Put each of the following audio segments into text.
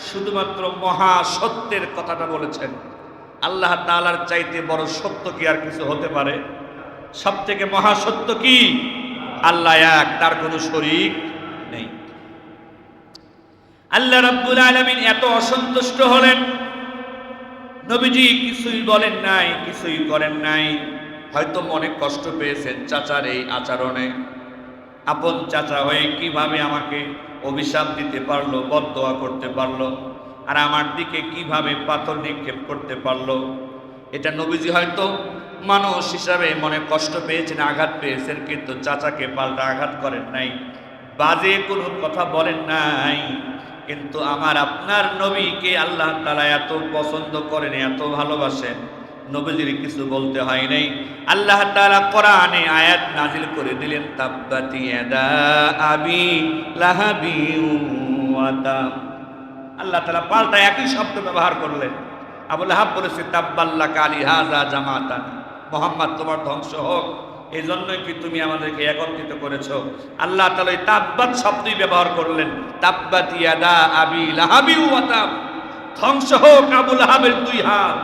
শুধুমাত্র মহা সত্যের কথাটা বলেছেন। আল্লাহ তাআলার চাইতে বড় সত্য কি আর কিছু হতে পারে? সব থেকে মহা সত্য কি? আল্লাহ এক, তার কোনো শরীক নেই। আল্লাহ রাব্বুল আলামিন এত অসন্তুষ্ট হলেন, নবীজি কিছুই বলেন নাই, কিছুই করেন নাই। হয়তো মনে কষ্ট পেয়েছেন চাচার এই আচরণে। আপন চাচা হয়ে কিভাবে আমাকে অভিশাপ দিতে পারলো, বদদোয়া করতে পারলো, আর আমার দিকে কিভাবে পাথর নিক্ষেপ করতে পারলো। এটা নবীজি হয়তো মানুষ হিসাবে মনে কষ্ট পেয়েছেন, আঘাত পেয়েছেন, কিন্তু চাচাকে পাল্টা আঘাত করেন নাই, বাজে কোনো কথা বলেন নাই। কিন্তু আমার আপনার নবীকে আল্লাহ তাআলা এত পছন্দ করেন, এত ভালোবাসেন, নবীজির কিছু বলতে হয় নাই। আল্লাহ তাআলা কোরআনে আয়াত নাজিল করে দিলেন, তাব্বাত ইয়াদা আবি লাহাবি ওয়া তাব। আল্লাহ তাআলা পাল্টা একই শব্দ ব্যবহার করলেন। আবু লাহাব বলেছে, তাব্বাল্লাকা লিহাযা জামাতান, মুহাম্মদ তোমার ধ্বংস হোক, এই জন্যই কি তুমি আমাদেরকে একত্রিত করেছো। আল্লাহ তাআলা এই তাব্বাত শব্দই ব্যবহার করলেন, তাব্বাত ইয়াদা আবি লাহাবি ওয়া তাব, ধ্বংস হোক আবু লাহাবের দুই হাত।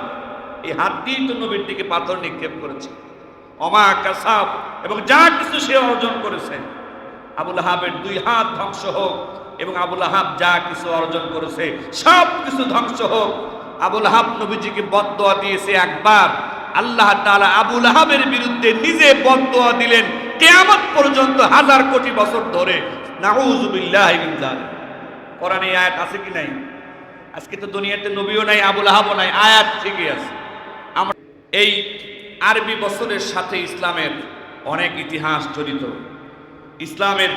এই হাত দিয়েই তো নবীর দিকে পাথর নিক্ষেপ করেছে। অমা কাসাব, এবং যা কিছু সে অর্জন করেছে, আবু লাহাবের দুই হাত ধ্বংস হোক, এবং আবু লাহাব যা কিছু অর্জন করেছে সব কিছু ধ্বংস হোক। আবু লাহাব নবীজিকে বদদোয়া দিয়েছে একবার, আল্লাহ তাআলা আবু লাহাবের বিরুদ্ধে নিজে বদদোয়া দিলেন কিয়ামত পর্যন্ত, 1000 কোটি বছর ধরে। নাউযুবিল্লাহি মিন যালিক। কোরআনে আয়াত আছে কি নাই? আজকে তো দুনিয়াতে নবীও নাই, আবু লাহাবও নাই, আয়াত ঠিকই আছে। আমরা এই আরবি বছরের সাথে ইসলামের অনেক ইতিহাস জড়িত, ইসলামের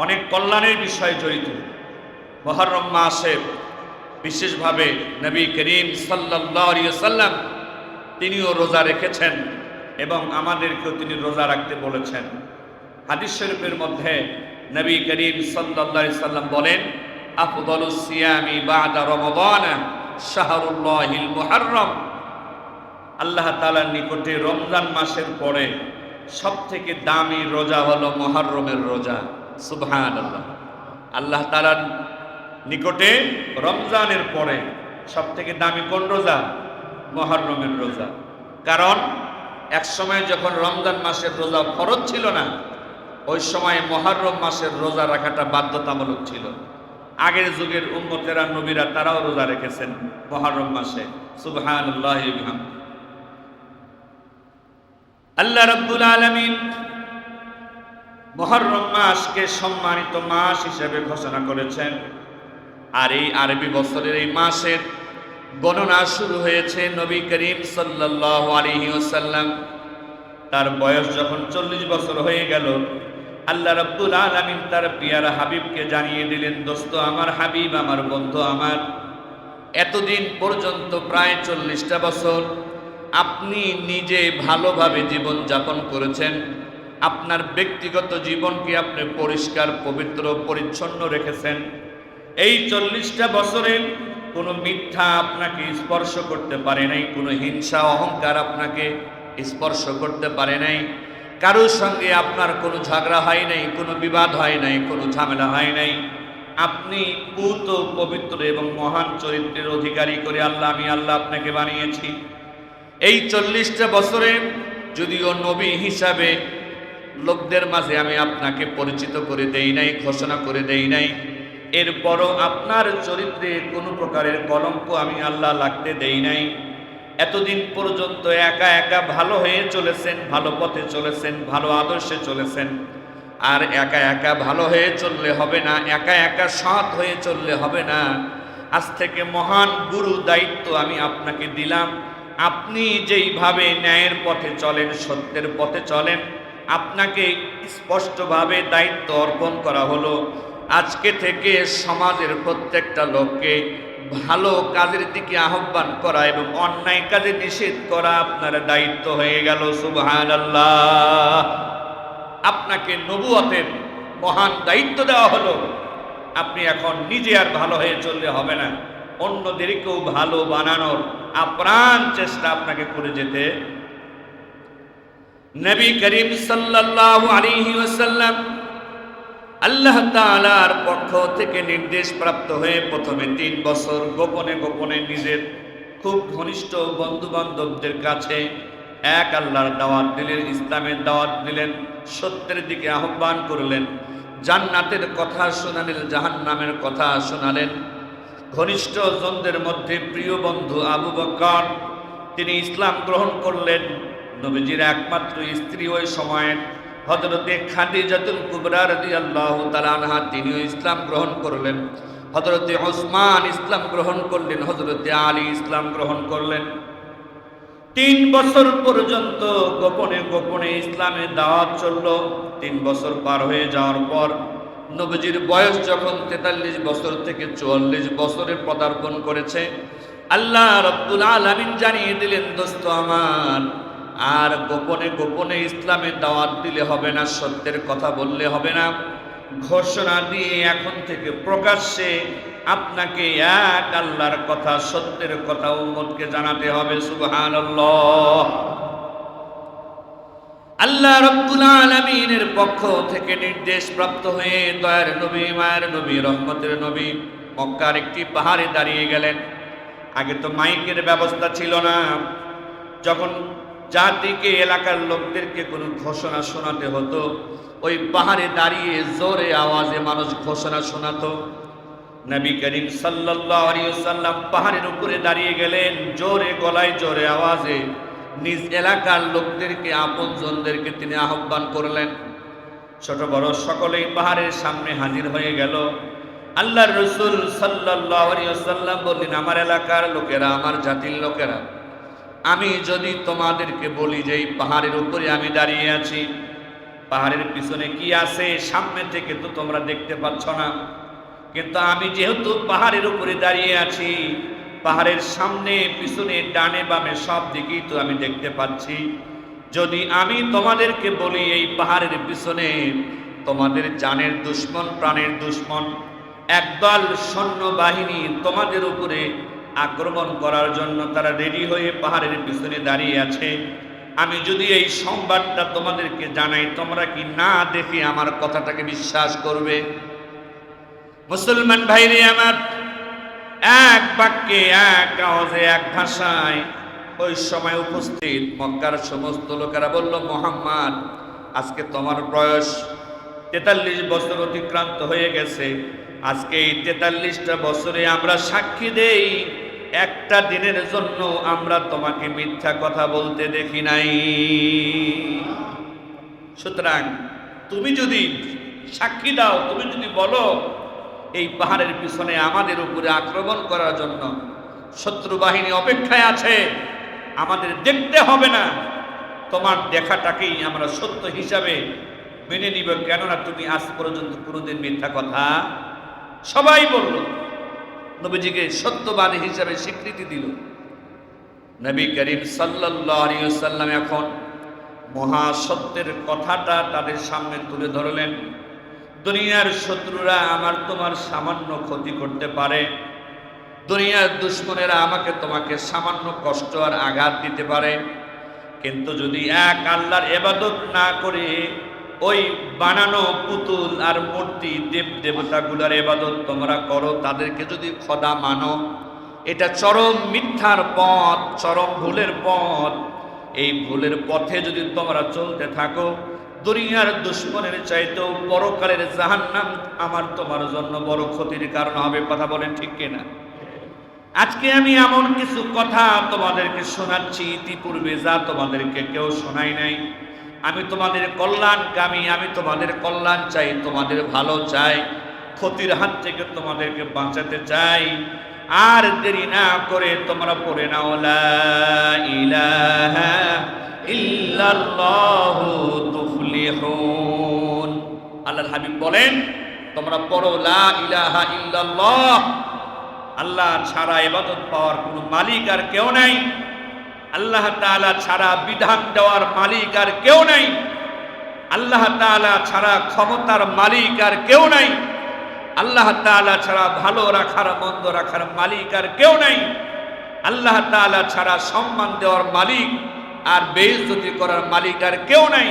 অনেক কল্যাণের বিষয় জড়িত। মুহররম মাসে বিশেষভাবে নবী করিম সাল্লাল্লাহু আলাইহি ওয়াসাল্লাম তিনিও রোজা রেখেছেন, এবং আমাদেরকেও তিনি রোজা রাখতে বলেছেন। হাদিস শরীফের মধ্যে নবী করিম সাল্লাল্লাহু আলাইহি ওয়াসাল্লাম বলেন, আফদালুস সিয়ামি বা'দা রমাদান শাহরুল্লাহিল মুহররম। আল্লাহ তাআলার নিকটে রমজান মাসের পরে সবথেকে দামি রোজা হলো মুহররমের রোজা। সুবহানাল্লাহ। আল্লাহ তাআলার নিকটে রমজানের পরে সবথেকে দামি কোন রোজা? মুহররমের রোজা। কারণ এক সময় যখন রমজান মাসের রোজা ফরজ ছিল না, ওই সময় মুহররম মাসের রোজা রাখাটা বাধ্যতামূলক ছিল। আগের যুগের উম্মতেরা, নবীরা, তারাও রোজা রেখেছেন মুহররম মাসে। সুবহানাল্লাহি ওয়া বিহামদিহি। আল্লাহ রাব্বুল আলামিন মুহররম মাসকে সম্মানিত মাস হিসেবে ঘোষণা করেছেন। আর এই আরবি বছরের এই মাসের গণনা শুরু হয়েছে নবী করিম সাল্লাল্লাহু আলাইহি ওয়াসাল্লাম তার বয়স যখন 40 বছর হয়ে গেল, আল্লাহ রাব্বুল আলামিন তার পিয়ারা হাবিবকে জানিয়ে দিলেন, দোস্ত আমার, হাবিব আমার, বন্ধু আমার, এতদিন পর্যন্ত প্রায় 40টা বছর আপনি নিজে ভালোভাবে জীবন যাপন করেছেন। আপনার ব্যক্তিগত জীবনকে আপনি পরিষ্কার, পবিত্র, পরিচ্ছন্ন রেখেছেন। এই 40টা বছরে কোনো মিথ্যা আপনাকে স্পর্শ করতে পারে নাই, কোনো হিংসা অহংকার আপনাকে স্পর্শ করতে পারে নাই, কারোর সঙ্গে আপনার কোনো ঝগড়া হয় নাই, কোনো বিবাদ হয় নাই, কোনো ঝামেলা হয় নাই। আপনি পূত, পবিত্র এবং মহান চরিত্রের অধিকারী করে আমি আল্লাহ আপনাকে বানিয়েছি। এই 40টা বছরে যদিও নবী হিসাবে লোকদের মাঝে আমি আপনাকে পরিচিত করে দেই নাই, ঘোষণা করে দেই নাই, এরপরও আপনার চরিত্রে কোনো প্রকারের কলঙ্ক আমি আল্লাহ লাগতে দেই নাই। এতদিন পর্যন্ত একা একা ভালো হয়ে চলেছেন, ভালো পথে চলেছেন, ভালো আদর্শে চলেছেন। আর একা একা ভালো হয়ে চললে হবে না, একা একা সৎ হয়ে চললে হবে না। আজ থেকে মহান গুরু দায়িত্ব আমি আপনাকে দিলাম। আপনি যেইভাবে ন্যায়ের পথে চলেন, সত্যের পথে চলেন, আপনাকে স্পষ্টভাবে দায়িত্ব অর্পণ করা হলো। আজকে থেকে সমাজের প্রত্যেকটা লোককে ভালো কাজের দিকে আহ্বান করা এবং অন্যায় কাজে নিষেধ করা আপনার দায়িত্ব হয়ে গেল। সুবহানাল্লাহ। আপনাকে নবুয়তের মহান দায়িত্ব দেওয়া হলো। আপনি এখন নিজে আর ভালো হয়ে চললে হবে না, অন্যদেরকেও ভালো বানানোর আপ্রাণ চেষ্টা আপনাকে করে যেতে। নবী করিম সাল্লাল্লাহু আলাইহি ওয়াসাল্লাম আল্লাহ তাআলার পক্ষ থেকে নির্দেশ প্রাপ্ত হয়ে প্রথমে 3 বছর গোপনে গোপনে নিজের খুব ঘনিষ্ঠ বন্ধু বান্ধবদের কাছে এক আল্লাহর দাওয়াত দিলেন, ইসলামের দাওয়াত দিলেন, সত্যের দিকে আহ্বান করলেন, জান্নাতের কথা শোনালেন, জাহান্নামের কথা শোনালেন। ঘনিষ্ঠ জনদের মধ্যে প্রিয় বন্ধু আবু বকর, তিনি ইসলাম গ্রহণ করলেন। নবীজির একমাত্র স্ত্রী ওই সময়ের হযরতে খাদিজাতুল কুবরা রাদিয়াল্লাহু তাআলা আনহা, তিনিও ইসলাম গ্রহণ করলেন। হযরতে ওসমান ইসলাম গ্রহণ করলেন, হযরতে আলী ইসলাম গ্রহণ করলেন। 3 বছর পর্যন্ত গোপনে গোপনে ইসলামের দাওয়াত চলল। 3 বছর পার হয়ে যাওয়ার পর নবীজির বয়স যখন 43 বছর থেকে 44 বছরে পদার্পণ করেছে, আল্লাহ রাব্বুল আলামিন জানিয়ে দিলেন, দোস্ত আমার, আর গোপনে গোপনে ইসলামের দাওয়াত দিলে হবে না, সত্যের কথা বললে হবে না। ঘোষণা দিয়ে এখন থেকে প্রকাশ্যে আপনাকে এক আল্লাহর কথা, সত্যের কথা উম্মতকে জানাতে হবে। সুবহানাল্লাহ। আল্লাহ রাব্বুল আলামিনের পক্ষ থেকে নির্দেশ প্রাপ্ত হয়ে দয়ার নবী, মায়ের নবী, রহমতের নবী মক্কার একটি পাহাড়ে দাঁড়িয়ে গেলেন। আগে তো মাইকের ব্যবস্থা ছিল না। যখন জাতিকে, এলাকার লোকদেরকে কোনো ঘোষণা শোনাতে হতো, ওই পাহাড়ে দাঁড়িয়ে জোরে আওয়াজে মানুষ ঘোষণা শোনাতো। নবী করিম সাল্লাল্লাহু আলাইহি ওয়াসাল্লাম পাহাড়ের উপরে দাঁড়িয়ে গেলেন, জোরে গলায়, জোরে আওয়াজে নিজ এলাকার লোকদেরকে, আপনজনদেরকে তিনি আহ্বান করলেন। ছোট বড় সকলেই পাহাড়ের সামনে হাজির হয়ে গেল। আল্লাহর রাসূল সাল্লাল্লাহু আলাইহি ওয়াসাল্লাম বললেন, আমার এলাকার লোকেরা, আমার জাতির লোকেরা, আমি যদি তোমাদেরকে বলি যে এই পাহাড়ের উপরে আমি দাঁড়িয়ে আছি, পাহাড়ের পিছনে কি আছে সামনে থেকে তো তোমরা দেখতে পাচ্ছ না, কিন্তু আমি যেহেতু পাহাড়ের উপরে দাঁড়িয়ে আছি, পাহাড়ের সামনে পিছনে ডানে বামে সব দিকেই তো আমি দেখতে পাচ্ছি। যদি আমি তোমাদেরকে বলি এই পাহাড়ের পিছনে তোমাদের জানের দুশমন, প্রাণের দুশমন একদল সৈন্যবাহিনী তোমাদের উপরে আক্রমণ করার জন্য তারা রেডি হয়ে পাহাড়ের পিছনে দাঁড়িয়ে আছে, আমি যদি এই সংবাদটা তোমাদেরকে জানাই, তোমরা কি না দেখে আমার কথাটাকে বিশ্বাস করবে? মুসলমান ভাইরে আমার, এক বাক্যে, এক আওয়াজে, এক ভাষায় ওই সময় উপস্থিত মক্কার সমস্ত লোকেরা বলল, মুহাম্মদ, আজকে তোমার বয়স 43 বছর অতিক্রান্ত হয়ে গেছে। আজকে এই 43টা বছরে আমরা সাক্ষী দেই, একটা দিনের জন্য আমরা তোমাকে মিথ্যা কথা বলতে দেখি নাই। সুতরাং তুমি যদি সাক্ষী দাও, তুমি যদি বলো এই পাহাড়ের পিছনে আমাদের উপরে আক্রমণ করার জন্য শত্রু বাহিনী অপেক্ষায় আছে, আমাদের দেখতে হবে না, তোমার দেখাটাকেই আমরা সত্য হিসাবে মেনে নিব, কেননা তুমি আজ পর্যন্ত কোনোদিন মিথ্যা কথা। সবাই বলল, নবীজিকে সত্যবাদী হিসাবে স্বীকৃতি দিল। নবী করিম সাল্লাল্লাহু আলাইহি ওয়াসাল্লাম এখন মহাসত্যের কথাটা তাদের সামনে তুলে ধরলেন। দুনিয়ার শত্রুরা আমার তোমার সামান্য ক্ষতি করতে পারে, দুনিয়ার দুশমনেরা আমাকে তোমাকে সামান্য কষ্ট আর আঘাত দিতে পারে, কিন্তু যদি এক আল্লাহর ইবাদত না করে ওই বানানো পুতুল আর মূর্তি, দেব দেবতাগুলোর ইবাদত তোমরা করো, তাদেরকে যদি খোদা মানো, এটা চরম মিথ্যার পথ, চরম ভুলের পথ। এই ভুলের পথে যদি তোমরা চলতে থাকো, দুনিয়ার দুশমনের চাইতেও পরকালের জাহান্নাম আমার তোমার জন্য বড় ক্ষতির কারণ হবে। কথা বলেন ঠিক কিনা? আজকে আমি এমন কিছু কথা তোমাদেরকে শোনাচ্ছি ইতিপূর্বে, যা তোমাদেরকে কেউ শোনায় নাই। আমি তোমাদের কল্যাণকামী, আমি তোমাদের কল্যাণ চাই, তোমাদের ভালো চাই, ক্ষতির হাত থেকে তোমাদেরকে বাঁচাতে চাই। আর দেরি না করে তোমরা পড়ে নাও লা ইলাহা ইল্লাল্লাহু তুফলিহুন। আল্লাহর হাবিব বলেন, তোমরা পড়ো লা ইলাহা ইল্লাল্লাহ। আল্লাহ ছাড়া ইবাদত পাওয়ার কোনো মালিক আর কেউ নাই, আল্লাহ তাআলা ছাড়া বিধান দেওয়ার মালিক আর কেউ নাই, আল্লাহ তাআলা ছাড়া ক্ষমতার মালিক আর কেউ নাই, আল্লাহ তাআলা ছাড়া ভালো রাখার মন্দ রাখার মালিক আর কেউ নাই, আল্লাহ তাআলা ছাড়া সম্মান দেওয়ার মালিক আর বেইজ্জতি করার মালিক আর কেউ নাই।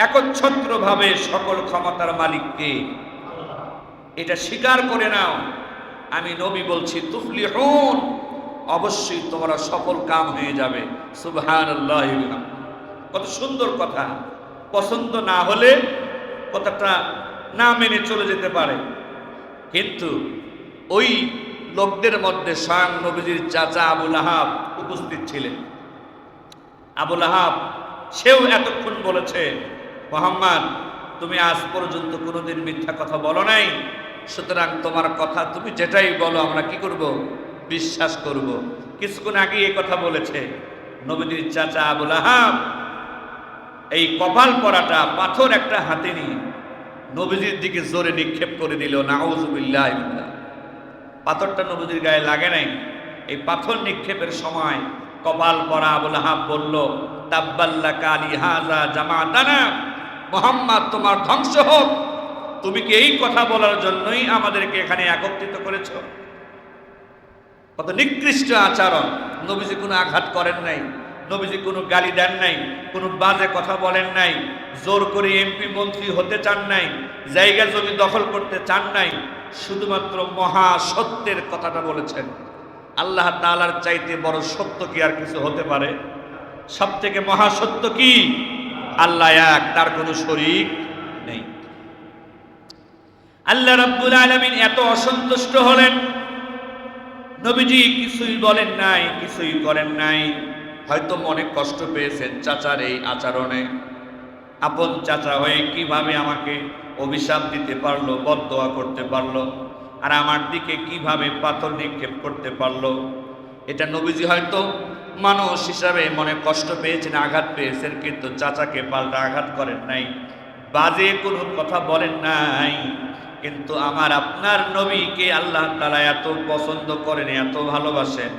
একচ্ছত্রভাবে সকল ক্ষমতার মালিককে, এটা স্বীকার করে নাও। আমি নবী বলছি তুফলিহুন, অবশ্যই তোমরা সফল কাম হয়ে যাবে। সুবহানাল্লাহ। কত সুন্দর কথা। পছন্দ না হলে কথাটা না মেনে চলে যেতে পারে, কিন্তু ওই লোকদের মধ্যে স্বয়ং নবীজির চাচা আবু লাহাব উপস্থিত ছিলেন। আবু লাহাব সেও এতক্ষণ বলেছে, মুহাম্মদ তুমি আজ পর্যন্ত কোনোদিন মিথ্যা কথা বলো নাই, সুতরাং তোমার কথা তুমি যেটাই বলো আমরা কি করব? বিশ্বাস করব। কিছুক্ষণ আগে এই কথা বলেছে নবীজির চাচা আবু লাহাব। এই কপাল পরাটা পাথর একটা হাতে নিয়ে নবীজির দিকে জোরে নিক্ষেপ করে দিল। নাউযুবিল্লাহ। পাথরটা নবীজির গায়ে লাগে নাই। এই পাথর নিক্ষেপের সময় কপাল পরা আবু লাহাব বলল, তাব্বাল্লাকা লিহাযা জামাতানা, মুহাম্মদ তোমার ধ্বংস হোক, তুমি কি এই কথা বলার জন্যই আমাদেরকে এখানে একত্রিত করেছ? কত নিকৃষ্ট আচরণ। নবীজি কোনো আঘাত করেন নাই, নবীজি কোনো গালি দেন নাই, কোনো বাজে কথা বলেন নাই, জোর করে এমপি মন্ত্রী হতে চান নাই, জায়গা জমি দখল করতে চান নাই, শুধুমাত্র মহা সত্যের কথাটা বলেছেন। আল্লাহ তাআলার চাইতে বড় সত্য কি আর কিছু হতে পারে? সব থেকে মহা সত্য কি? আল্লাহ এক, তার কোনো শরীক নেই। আল্লাহ রাব্বুল আলামিন এত অসন্তুষ্ট হলেন, নবীজি কিছুই বলেন নাই, কিছুই করেন নাই। হয়তো মনে কষ্ট পেয়েছেন চাচার এই আচরণে। আপন চাচা হয়ে কিভাবে আমাকে অভিশাপ দিতে পারলো, বদদোয়া করতে পারলো, আর আমার দিকে কিভাবে পাথর নিক্ষেপ করতে পারলো, এটা নবীজি হয়তো মানুষ হিসাবে মনে কষ্ট পেয়েছেন, আঘাত পেয়েছেন, কিন্তু চাচাকে পাল্টা আঘাত করেন নাই, বাজে কোনো কথা বলেন নাই। কিন্তু আমার আপনার নবীকে আল্লাহ তাআলা এত পছন্দ করেন, এত ভালোবাসেন,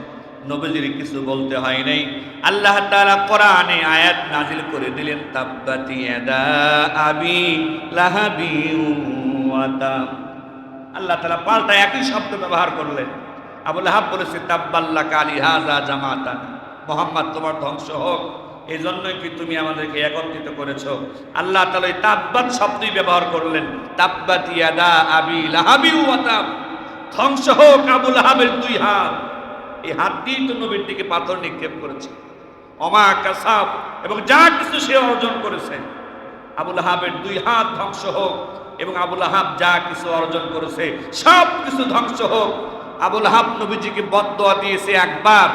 নবীজির কিছু বলতে হয় নাই। আল্লাহ তাআলা কোরআনে আয়াত নাজিল করে দিলেন, তাব্বাত ইয়াদা আবি লাহাবি ওয়া তাব। আল্লাহ তাআলা পাল্টা একই শব্দ ব্যবহার করলেন। আবু লাহাব বলেছে, তাব্বাল্লাকা লিহাযা জামাতানা, মুহাম্মদ তোমার ধ্বংস হোক, এই জন্যই কি তুমি আমাদেরকে একত্রিত করেছো? আল্লাহ তাআলা এই তাব্বাত শব্দই ব্যবহার করলেন, তাব্বাত ইয়াদা আবি লাহাবি ওয়া তাব, ধ্বংস হোক আবু লাহাবের দুই হাত। এই হাত দিয়ে তো নবীর দিকে পাথর নিক্ষেপ করেছে। অমা কাসাব, এবং যা কিছু সে অর্জন করেছে, আবু লাহাবের দুই হাত ধ্বংস হোক, এবং আবু লাহাব যা কিছু অর্জন করেছে সব কিছু ধ্বংস হোক। আবু লাহাব নবীজিকে বদদোয়া দিয়েছে একবার,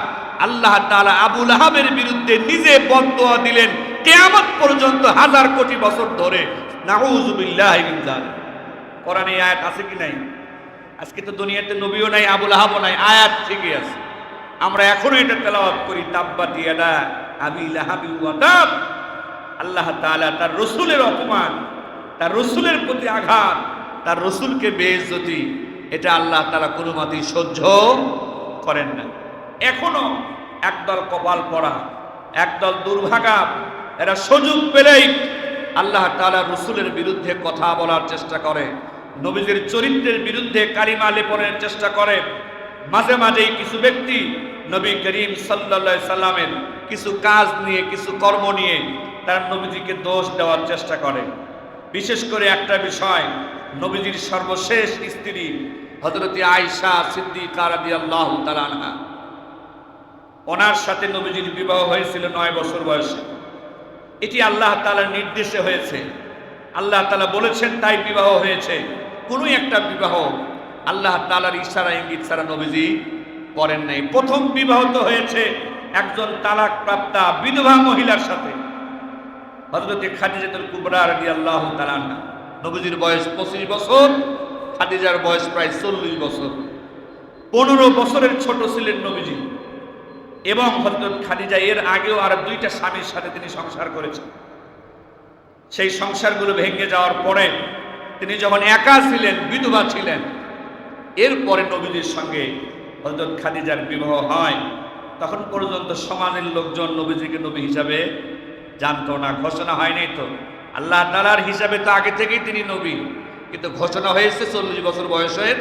আল্লাহ তাআলা আবু লাহাবের বিরুদ্ধে নিজে বদদোয়া দিলেন কিয়ামত পর্যন্ত, হাজার কোটি বছর ধরে। নাউযুবিল্লাহি মিন যালিক। কোরআনে আয়াত আছে কি নাই? আজকে তো দুনিয়াতে নবীও নাই, আবু লাহাবও নাই, আয়াত ঠিকই আছে। আমরা এখনো এটা তেলাওয়াত করি, তাব্বাত ইয়াদা আবি লাহাবি ওয়া তাব। আল্লাহ তাআলা তার রাসূলের অপমান, তার রাসূলের প্রতি আঘাত, তার রাসূলকে বেইজ্জতি, এটা আল্লাহ তাআলা কোনো মতেই সহ্য করেন না। এখনো একদল কপাল পরা, একদল দুর্ভাগা, এরা সুযোগ পেলেই আল্লাহ তাআলা রাসূলের বিরুদ্ধে কথা বলার চেষ্টা করে, নবীজির চরিত্রের বিরুদ্ধে কালিমা লেপনের চেষ্টা করে। মাঝে মাঝেই কিছু ব্যক্তি নবী করিম সাল্লাল্লাহু আলাইহি সাল্লামের কিছু কাজ নিয়ে, কিছু কর্ম নিয়ে তার নবীজিকে দোষ দেওয়ার চেষ্টা করে। বিশেষ করে একটা বিষয়, নবীজির সর্বশেষ স্ত্রী হযরত আয়েশা সিদ্দিকা রাদিয়াল্লাহু তাআলা আনহা, ওনার সাথে নবীজির বিবাহ হয়েছিল 9 বছর বয়সে। এটি আল্লাহ তাআলার নির্দেশে হয়েছে, আল্লাহ তাআলা বলেছেন তাই বিবাহ হয়েছে। কোনো একটা বিবাহ আল্লাহ তাআলার ইশারা ইঙ্গিত ছাড়া নবীজি করেন নাই। প্রথম বিবাহ তো হয়েছে একজন তালাক প্রাপ্তা বিধবা মহিলার সাথে, হযরত খাদিজাতুল কুবরা রাদিয়াল্লাহু তাআলা আনহা। নবীজির বয়স 25 বছর, খাদিজার বয়স প্রায় 40 বছর। 15 বছরের ছোট ছিলেন নবীজি। এবং হযরত খাদিজা এর আগেও আর 2টা স্বামীর সাথে তিনি সংসার করেছেন। সেই সংসারগুলো ভেঙে যাওয়ার পরে তিনি যখন একা ছিলেন, বিধবা ছিলেন, এরপরে নবীজির সঙ্গে হযরত খাদিজার বিবাহ হয়। তখন পর্যন্ত সমাজের লোকজন নবীজিকে নবী হিসাবে জানতো না, ঘোষণা হয়নি তো। আল্লাহ তাআলার হিসাবে তো আগে থেকেই তিনি নবী, কিন্তু ঘোষণা হয়েছে 40 বছর বয়সের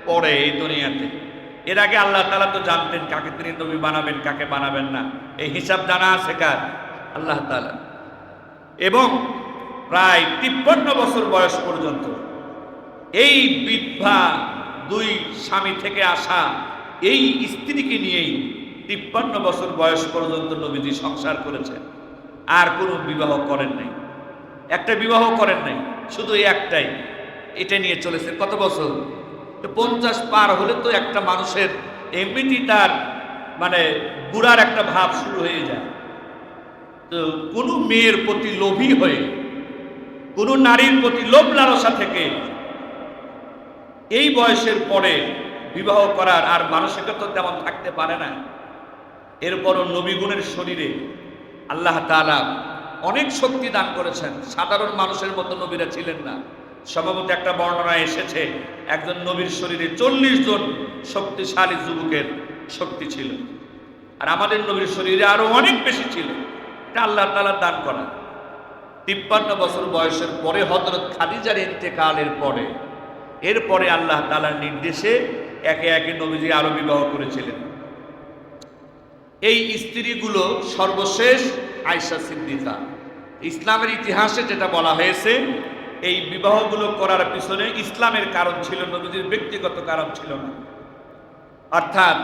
পরে এই দুনিয়াতে। এর আগে আল্লাহ তাআলা তো জানতেন কাকে তিনি নবী বানাবেন, কাকে বানাবেন না, এই হিসাব জানা আছে কার? আল্লাহ তাআলা। এবং প্রায় 53 বছর বয়স পর্যন্ত এই বিধবা দুই স্বামী থেকে আসা এই স্ত্রীকে নিয়েই 53 বছর বয়স পর্যন্ত নবীজি সংসার করেছেন। আর কোনো বিবাহ করেন নাই, একটা বিবাহ করেন নাই, শুধু এই একটাই, এটা নিয়ে চলেছেন কত বছর? 50 পার হলে তো একটা মানুষের এমনিতেই তার মানে বুড়ার একটা ভাব শুরু হয়ে যায়। তো কোনো মেয়ের প্রতি লোভী হয়ে, কোনো নারীর প্রতি লোভ লালসা থেকে এই বয়সের পরে বিবাহ করার আর মানসিকতা তেমন থাকতে পারে না। এরপরও নবীগুণের শরীরে আল্লাহ তাআলা অনেক শক্তি দান করেছেন। সাধারণ মানুষের মতো নবীরা ছিলেন না। সম্ভবত একটা বর্ণনা এসেছে একজন নবীর শরীরে 40 জন শক্তিশালী যুবকের শক্তি ছিল, আর আমাদের নবীর শরীরে আরো অনেক বেশি ছিল। এটা আল্লাহ তাআলা দান করা। 53 বছর বয়সের পরে হযরত খাদিজার ইন্তেকালের পরে এরপরে আল্লাহ তাআলার নির্দেশে একে একে নবীজি আরো বিবাহ করেছিলেন। এই স্ত্রীগুলো সর্বশেষ আয়েশা সিদ্দিকা। ইসলামের ইতিহাসে যেটা বলা হয়েছে, এই বিবাহগুলো করার পিছনে ইসলামের কারণ ছিল, নবীজির ব্যক্তিগত কারণ ছিল না। অর্থাৎ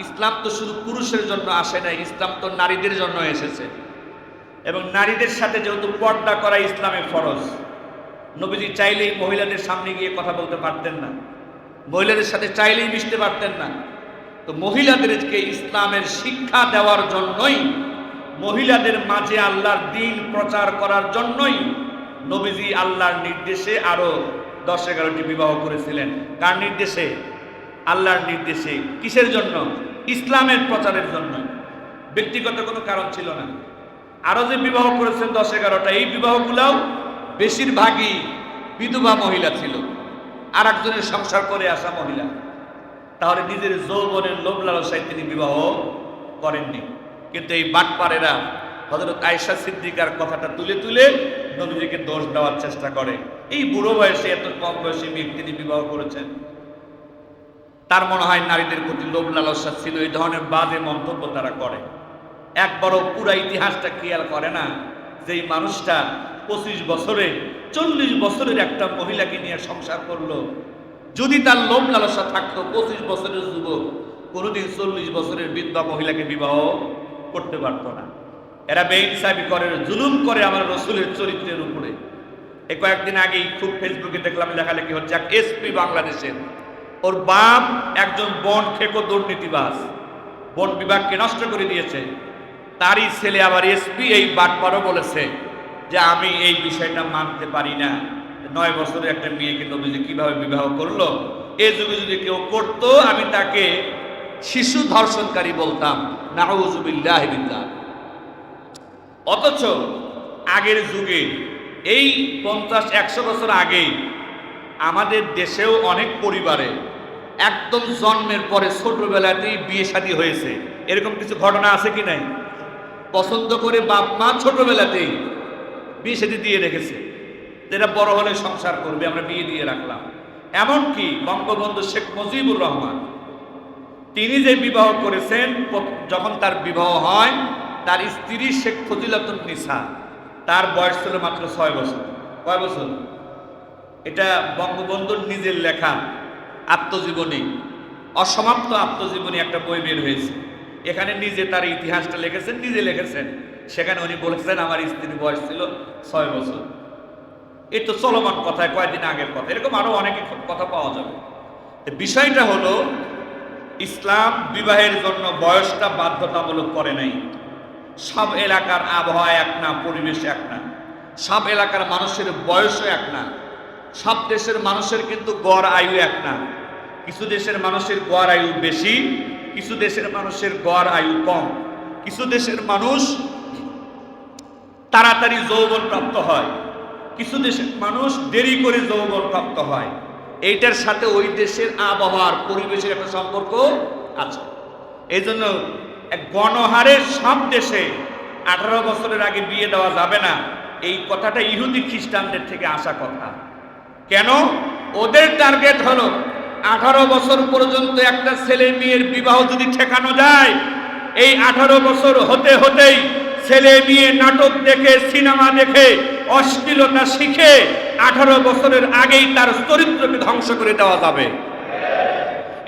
ইসলাম তো শুধু পুরুষের জন্য আসে না, ইসলাম তো নারীদের জন্য এসেছে। এবং নারীদের সাথে যেহেতু পর্দা করা ইসলামে ফরজ, নবীজি চাইলেই মহিলাদের সামনে গিয়ে কথা বলতে পারতেন না, মহিলাদের সাথে চাইলেই মিশতে পারতেন না। তো মহিলাদেরকে ইসলামের শিক্ষা দেওয়ার জন্যই, মহিলাদের মাঝে আল্লাহর দ্বীন প্রচার করার জন্যই নবীজি আল্লাহর নির্দেশে আরো 10-11টি বিবাহ করেছিলেন। কার নির্দেশে? আল্লাহর নির্দেশে। কিসের জন্য? ইসলামের প্রচারের জন্য, ব্যক্তিগত কোনো কারণ ছিল না। আরো যে বিবাহ করেছেন 10-11টা, এই বিবাহগুলোও বেশিরভাগই বিধবা মহিলা ছিল, আর একজনের সংসার করে আসা মহিলা। তাহলে নিজের যৌবনের লোভ লালসায় তিনি বিবাহ করেননি। কিন্তু এই বাটপারেরা হযরত আয়েশা সিদ্দিকার কথাটা তুলে তুলে নবীজিকে দোষ দেওয়ার চেষ্টা করে। এই বুড়ো বয়সে, এত কম বয়সে মেয়ে তিনি বিবাহ করেছেন, তার মনে হয় নারীদের প্রতি লোভ লালসা ছিল। এই ধরনের বাজে মন্তব্য তারা করে। একবারও পুরা ইতিহাসটা খেয়াল করে না যে এই মানুষটা 25 বছরে 40 বছরের একটা মহিলাকে নিয়ে সংসার করলো। যদি তার লোভ লালসা থাকতো, 25 বছরের যুবক কোনোদিন 40 বছরের বিধবা মহিলাকে বিবাহ করতে পারতো না। এরা বেইনসাফি করে, জুলুম করে আমার রসুলের চরিত্রের উপরে। এই কয়েকদিন আগেই খুব ফেসবুকে দেখলাম লেখালেখি হচ্ছে, এক এসপি বাংলাদেশের, ওর বাপ একজন বন খেকো দুর্নীতিবাজ, বন বিভাগকে নষ্ট করে দিয়েছে। তারই ছেলে আবার এসপি। এই বাটপারও বলেছে যে আমি এই বিষয়টা মানতে পারি না, 9 বছরের একটা মেয়েকে নবীজি কিভাবে বিবাহ করলো। এই যুগে যদি কেউ করতো আমি তাকে শিশু ধর্ষণকারী বলতাম, নাউযুবিল্লাহি বিল্লাহ। অথচ আগের যুগে, এই 50-100 বছর আগে আমাদের দেশেও অনেক পরিবারে একদম জন্মের পরে ছোটবেলাতেই বিয়ে শাদী হয়েছে। এরকম কিছু ঘটনা আছে কি নাই? পছন্দ করে বাপ মা ছোটবেলাতেই বিয়ে শাদী দিয়ে রেখেছে, যেটা বড় হলে সংসার করবে, আমরা বিয়ে দিয়ে রাখলাম। এমনকি বঙ্গবন্ধু শেখ মুজিবুর রহমান, তিনি যে বিবাহ করেছেন, যখন তার বিবাহ হয়, তার স্ত্রী শেখ ফজিলাতুন নিসা, তার বয়স ছিল মাত্র 6 বছর। কয় বছর? এটা বঙ্গবন্ধুর নিজের লেখা আত্মজীবনী, অসমাপ্ত আত্মজীবনী একটা বই বের হয়েছে। এখানে নিজে তার ইতিহাসটা লিখেছেন, নিজে লিখেছেন। সেখানে উনি বলেছেন আমার স্ত্রীর বয়স ছিল 6 বছর। এই তো চলমান কথায়, কয়েকদিন আগের কথা। এরকম আরো অনেক কথা পাওয়া যাবে। বিষয়টা হলো, ইসলাম বিবাহের জন্য বয়সটা বাধ্যতামূলক করে নাই। সব এলাকার আবহাওয়া এক না, পরিবেশ এক না, সব এলাকার মানুষের বয়সও এক না, সব দেশের মানুষের কিন্তু গড় আয়ু এক না। কিছু দেশের মানুষের গড় আয়ু বেশি, কিছু দেশের মানুষের গড় আয়ু কম। কিছু দেশের মানুষ তাড়াতাড়ি যৌবন প্রাপ্ত হয়, কিছু দেশের মানুষ দেরি করে যৌবন প্রাপ্ত হয়। এইটার সাথে ওই দেশের আবহাওয়ার, পরিবেশের একটা সম্পর্ক আছে। এই জন্য গণহারে সব দেশে 18 বছরের আগে বিয়ে দেওয়া যাবে না, এই কথাটা ইহুদি খ্রিস্টানদের থেকে আসা কথা। কেন? ওদের টার্গেট হলো 18 বছর পর্যন্ত একটা ছেলে মেয়ের বিবাহ যদি ঠেকানো যায়, এই 18 বছর হতে হতেই ছেলে মেয়ে নাটক দেখে, সিনেমা দেখে, অশ্লীলতা শিখে 18 বছরের আগেই তার চরিত্রকে ধ্বংস করে দেওয়া যাবে।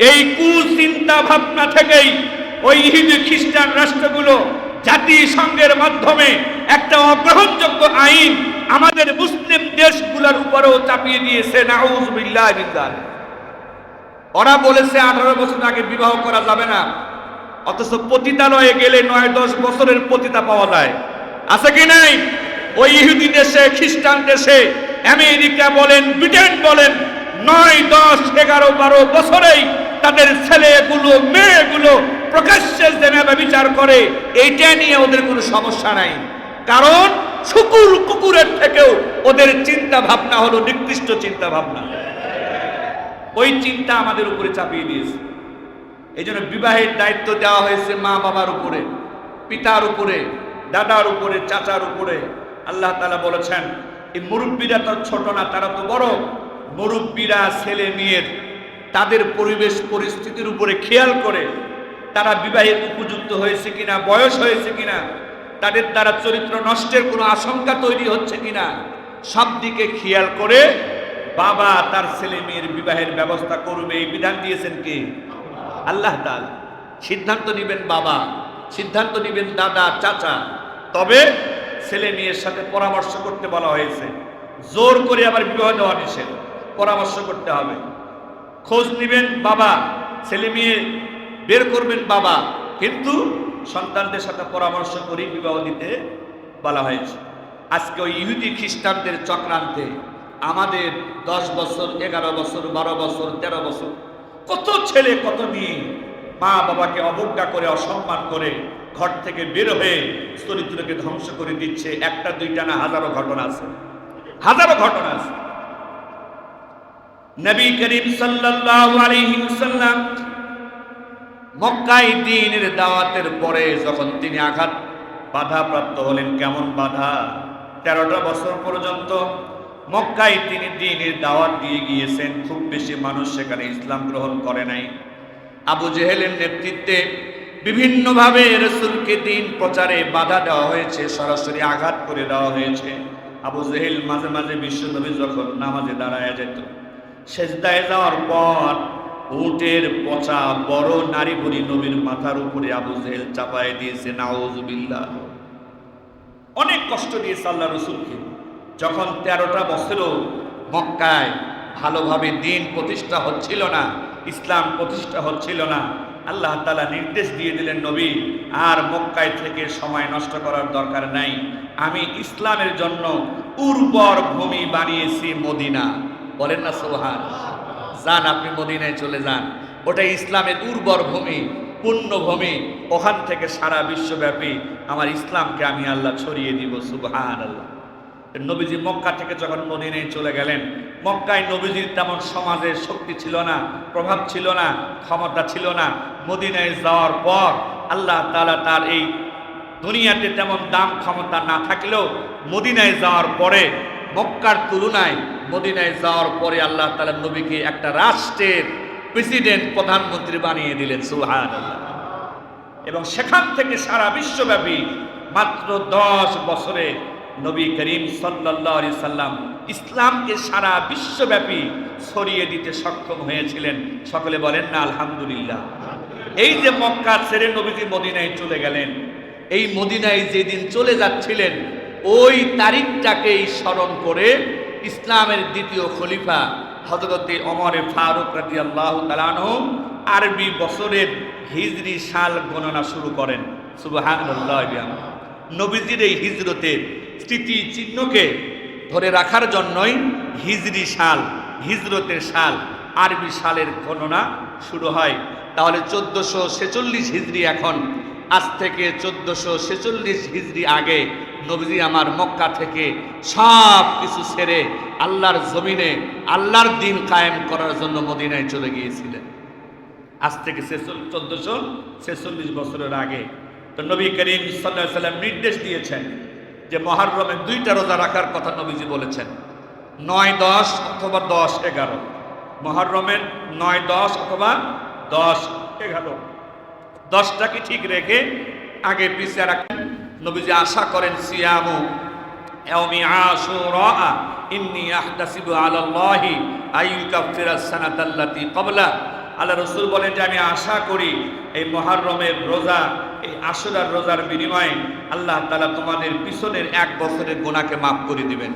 এই কুচিন্তা ভাবনা থেকেই ওই ইহুদি খ্রিস্টান রাষ্ট্রগুলো জাতিসংঘের মাধ্যমে একটা অগ্রহণযোগ্য আইন আমাদের মুসলিম দেশগুলোর উপরেও চাপিয়ে দিয়েছে। নাউযুবিল্লাহি মিন যালিক। ওরা বলেছে 18 বছর আগে বিবাহ করা যাবে না, অথচ পতিতালয়ে গেলে 9-10 বছরের পতিতা পাওয়া যায়। আছে কি নাই? ওই ইহুদি দেশে, খ্রিস্টান দেশে, আমেরিকা বলেন, ব্রিটেন বলেন, 9, 10, 11, 12 বছরেই তাদের ছেলেগুলো, মেয়েগুলো প্রকাশ্যে জেনাবে বিচার করে। এইটা নিয়ে ওদের কোনো সমস্যা নাই, কারণ শুকুর কুকুরের থেকেও ওদের চিন্তা ভাবনা হলো নিকৃষ্ট চিন্তা ভাবনা। ওই চিন্তা আমাদের উপরে চাপিয়ে দিয়েছে। এই জন্য বিবাহের দায়িত্ব দেওয়া হয়েছে মা বাবার উপরে, পিতার উপরে, দাদার উপরে, চাচার উপরে। আল্লাহ তাআলা বলেছেন, এই মুরব্বীরা তো ছোট না, তারা তো বড়। মুরব্বীরা ছেলে মেয়ের তাদের পরিবেশ পরিস্থিতির উপরে খেয়াল করে, তারা বিবাহের উপযুক্ত হয়েছে কিনা, বয়স হয়েছে কিনা, তাদের দ্বারা চরিত্র নষ্টের কোনো আশঙ্কা তৈরি হচ্ছে কিনা, সব দিকে খেয়াল করে বাবা তার ছেলে মেয়ের বিবাহের ব্যবস্থা করবে। এই বিধান দিয়েছেন কে? আল্লাহ তাআলা। সিদ্ধান্ত নেবেন বাবা, সিদ্ধান্ত নেবেন দাদা, চাচা। তবে ছেলে মেয়ের সাথে পরামর্শ করতে বলা হয়েছে। জোর করে আবার বিবাহ দেওয়া নিষেধ, পরামর্শ করতে হবে। খোঁজ নেবেন বাবা, ছেলে মেয়ে বের করবেন বাবা, কিন্তু সন্তানদের সাথে পরামর্শ করে বিবাহ দিতে বলা হয়েছে। আজকে ওই ইহুদি খ্রিস্টানদের চক্রান্তে আমাদের 10 বছর, 11 বছর, 12 বছর, 13 বছর কত ছেলে, কত মেয়ে মা বাবাকে অবজ্ঞা করে, অসম্মান করে ঘর থেকে বের হয়ে চরিত্রকে ধ্বংস করে দিচ্ছে। একটা দুইটা না, হাজারো ঘটনা আছে, হাজারো ঘটনা আছে। নবী করিম সাল্লাল্লাহু আলাইহি ওয়াসাল্লাম মক্কায় দ্বীনের দাওয়াতের পরে যখন তিনি বাধাপ্রাপ্ত হলেন, কেমন বাধা? 13টা বছর পর্যন্ত মক্কায় তিনি দ্বীনের দাওয়াত দিয়ে গিয়েছেন। খুব বেশি মানুষ সেখানে ইসলাম গ্রহণ করে নাই। আবু জেহেলের নেতৃত্বে বিভিন্নভাবে রাসূলকে দ্বীন প্রচারে বাধা দেওয়া হয়েছে, সরাসরি আঘাত করে দেওয়া হয়েছে। আবু জেহেল মাঝে মাঝে বিশ্বনবী যখন নামাজে দাঁড়ায় যেত, সেজদায় যাওয়ার পর উটের পচা বড় নারী বুড়ি নবীর মাথার উপরে আবু জেহেল চাপায় দিয়েছে। নাউযুবিল্লাহ। অনেক কষ্ট দিয়েছে আল্লাহ রাসূলকে। যখন 13টা বছরও মক্কায় ভালোভাবে দ্বীন প্রতিষ্ঠা হচ্ছিল না, ইসলাম প্রতিষ্ঠা হচ্ছিল না, আল্লাহ তাআলা নির্দেশ দিয়ে দিলেন, নবী আর মক্কায় থেকে সময় নষ্ট করার দরকার নাই। আমি ইসলামের জন্য উর্বর ভূমি বানিয়েছি মদিনা। বলেন না সুবহানাল্লাহ। যান, আপনি মদিনায় চলে যান, ওটা ইসলামের উর্বর ভূমি, পুণ্যভূমি। ওখান থেকে সারা বিশ্বব্যাপী আমার ইসলামকে আমি আল্লাহ ছড়িয়ে দিব। সুবহানাল্লাহ। নবীজি মক্কা থেকে যখন মদিনায় চলে গেলেন, মক্কায় নবীজির তেমন সমাজে শক্তি ছিল না, প্রভাব ছিল না, ক্ষমতা ছিল না। মদিনায় যাওয়ার পর আল্লাহ তাআলা তার এই দুনিয়াতে তেমন দাম ক্ষমতা না থাকলেও মদিনায় যাওয়ার পরে, মক্কার তুলনায় মদিনায় যাওয়ার পরে আল্লাহ তাআলা নবীকে একটা রাষ্ট্রের প্রেসিডেন্ট, প্রধানমন্ত্রী বানিয়ে দিলেন। সুবহানাল্লাহ। এবং সেখান থেকে সারা বিশ্বব্যাপী মাত্র 10 বছরে নবী করিম সাল্লাল্লাহু আলাইহি সাল্লাম ইসলামকে সারা বিশ্বব্যাপী ছড়িয়ে দিতে সক্ষম হয়েছিলেন। সকলে বলেন না আলহামদুলিল্লাহ। এই যে মক্কা ছেড়ে নবীজি মদিনায় চলে গেলেন, এই মদিনায় যেদিন চলে যাচ্ছিলেন, ওই তারিখটাকেই স্মরণ করে ইসলামের দ্বিতীয় খলিফা হযরতে ওমর ফারুক রাদিয়াল্লাহু তাআলা আনহু আরবি বছরের হিজরি সাল গণনা শুরু করেন। সুবহানাল্লাহ। নবীজির এই হিজরতের স্মৃতি চিহ্নকে ধরে রাখার জন্যই হিজরি সাল, হিজরতের সাল, আরবি সালের গণনা শুরু হয়। তাহলে 1446 হিজরি এখন। আজ থেকে 1446 হিজরি আগে নবীজি আমার মক্কা থেকে সব কিছু ছেড়ে আল্লাহর জমিনে আল্লাহর দ্বীন কায়েম করার জন্য মদিনায় চলে গিয়েছিলেন। আজ থেকে 1446 বছরের আগে। তো নবী করিম সাল্লাল্লাহু আলাইহি সাল্লাম নির্দেশ দিয়েছেন যে মুহররমে 2টা রোজা রাখার কথা নবীজি বলেছেন, 9, 10 অথবা 10, 11। মুহররমের 9, 10 অথবা 10, 11। 10টাকে ঠিক রেখে আগে পিছিয়ে রাখেন, নবীজি আশা করেন সিয়ামু ইয়াউমি আশুরা ইন্নী আহতাসিবু আলাল্লাহি আইয়ুকাফিরাস সানাতাল্লাতী ক্বাবলা। আল্লাহ রাসূল বলেন যে আমি আশা করি এই মুহররমের রোজা, এই আশুরার রোজার বিনিময়ে আল্লাহ তাআলা তোমাদের পিছনের 1 বছরের গুনাহকে মাফ করে দিবেন।